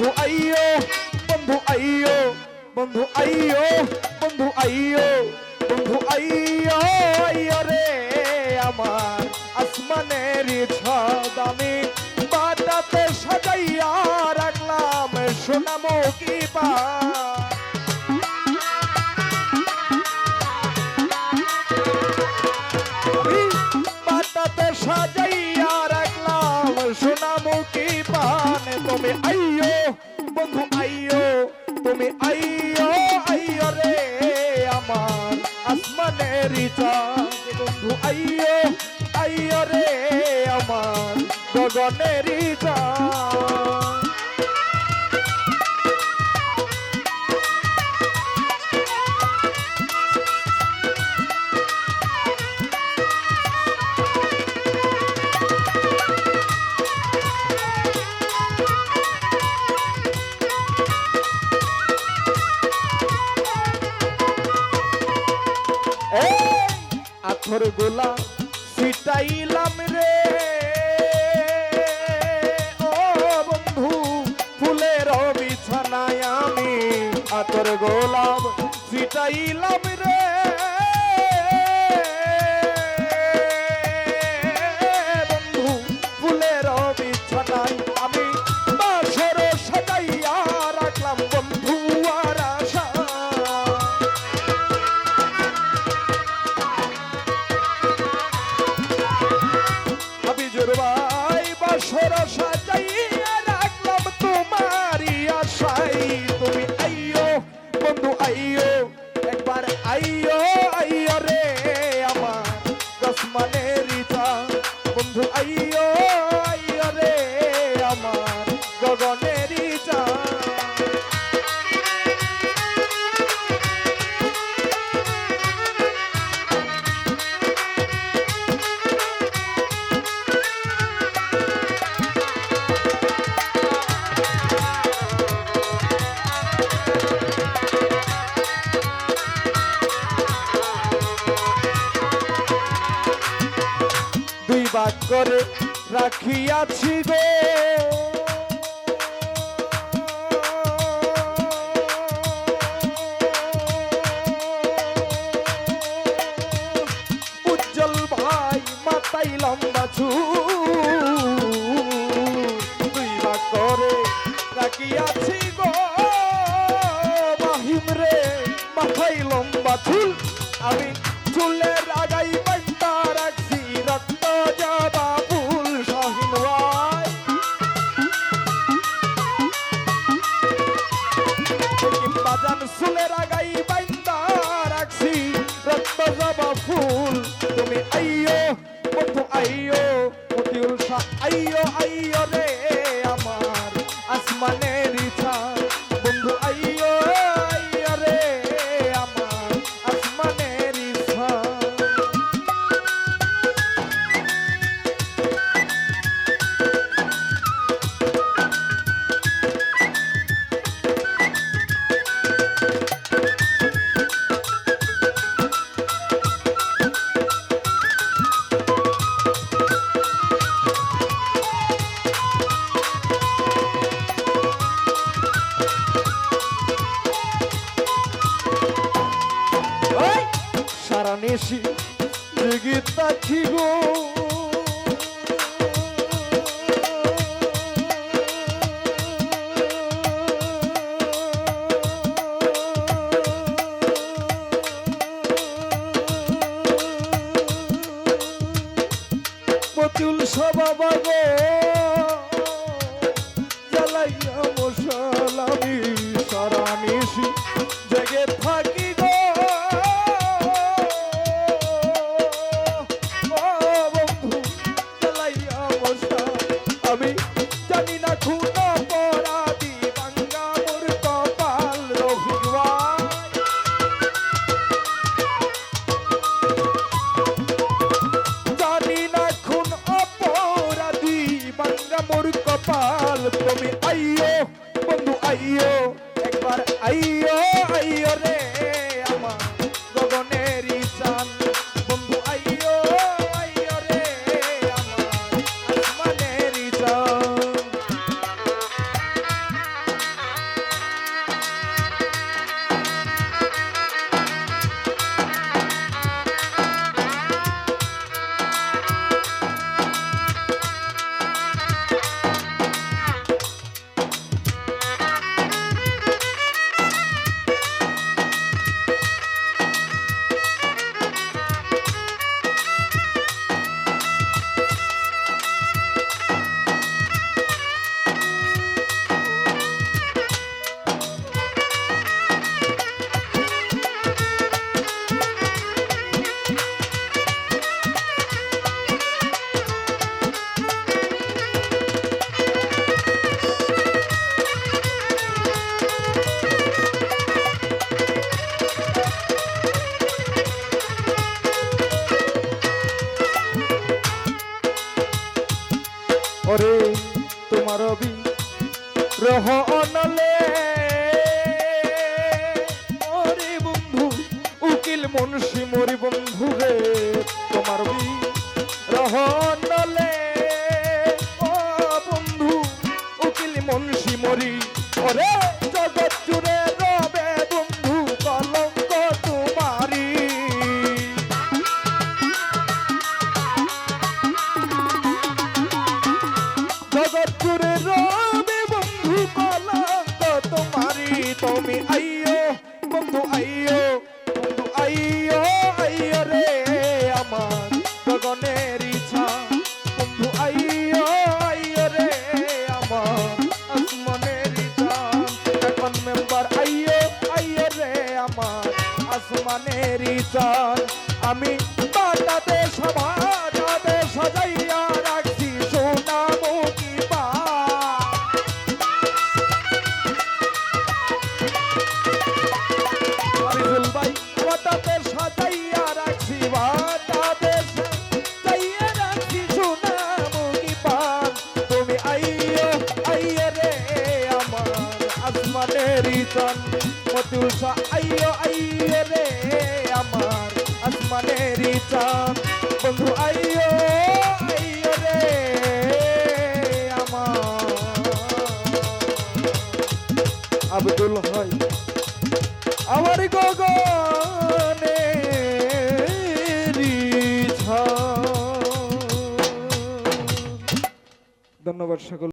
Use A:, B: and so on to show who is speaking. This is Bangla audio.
A: বন্ধু আইয়ো বন্ধু আইয়ো বন্ধু আইয়ো বন্ধু আইয়ো বন্ধু আইয়ো আইয়ো রে আমার আসমানের ছাদ আমি বাটাতে সাজাইয়া রাখলাম সোনামুখী পান বাটাতে সাজাইয়া রাখলাম সোনামুখী পান তুমি আইয়ো বন্ধু আইয়ো তুমি আইয়ো আইয়ো রে আমার আসমানের চাঁদ বন্ধু আইয়ো আইয়ো রে আমার গগনের চাঁদ আথর গোলা ছিটাইলাম রে ও বন্ধু ফুলের বিছানায় আমি আতর গোলাপ ছিটাইলাম রে বন্ধু ফুলের বিছানায় আমি বাসর সাজাইয়া রাখলাম বন্ধু আর আশা ভাই বাসর সাজাইয়া রাখলাম তোমারই আশাই তুমি আইয়ো বন্ধু আইয়ো একবার আইয়ো আইয়ো রে আমার আসমানের চাঁদ বন্ধু আইয়ো আইয়ো রে আমার গগনের চাঁদ বাক করে রাখিয়াছি গো উজ্জ্বল ভাই মাথায় লম্বা চুল দুই বাক করে রাখিয়াছি গো মাহিম রে মাথায় লম্বা চুল আমি চুলের আগাই বান্তা রাখছি রক্ত জবা ফুল শাহিন ভাই বাজান চুলের আগাই বান্তা রাখছি রক্ত জবা ফুল তুমি আইয়ো বন্ধু আইয়ো মতিউল শাহ আইয়ো আইয়ো রে আমার আসমানের চাঁদ বন্ধু আইয়ো আইয়ো রে আমার আসমানের চাঁদ সারা নেশি জেগে থাকি গো মতিউল স্বভাব গো জ্বালাইয়া মশাল আমি সারা নেশি জেগে থাকি গো আমি জানি না খুন অপরাধী বাঙ্গা মোর কপাল রফিক ভাই জানি না খুন অপরাধী বাঙ্গা মোর কপাল তুমি আইয়ো বন্ধু আইয়ো ওরে তোমার রহ অনলে ওরে বন্ধু উকিল মুন্সি মরি বন্ধু রে তোমার রহ অনলে ও বন্ধু উকিল মুন্সি মরি ওরে জগৎ জুড়ে রবে বন্ধু কলঙ্ক তোমারি জগৎ জুড়ে রবে বন্ধু কলঙ্ক তোমারি তুমি আইয়ো বন্ধু আইয়ো বন্ধু আইয়ো আইয়ো রে আমার গগনের ইচ্ছা বন্ধু আইয়ো আইয়ো রে আমার আসমানের ইচ্ছা এখন মেম্বার আইয়ো আইয়ো রে আমার আসমানের ইচ্ছা আমি বাটাতে সভাটাতে সাজাইয়া রাখছি সোনা মুখী পা আরিফুল ভাই বাটাতে সাজাইয়া রাখছি বাটাতে সাজাইয়া রাখছি সোনা মুখী পা তুমি আইয়ো আইয়ো রে আমার আসমানের চান মতুল শাহ আইয়ো আইয়ো রে আমার আসমানের চান বন্ধু আইয়ো আইয়ো রে আমার আব্দুল হাই আমার গগনের ইচ্ছা। ধন্যবাদ সকল।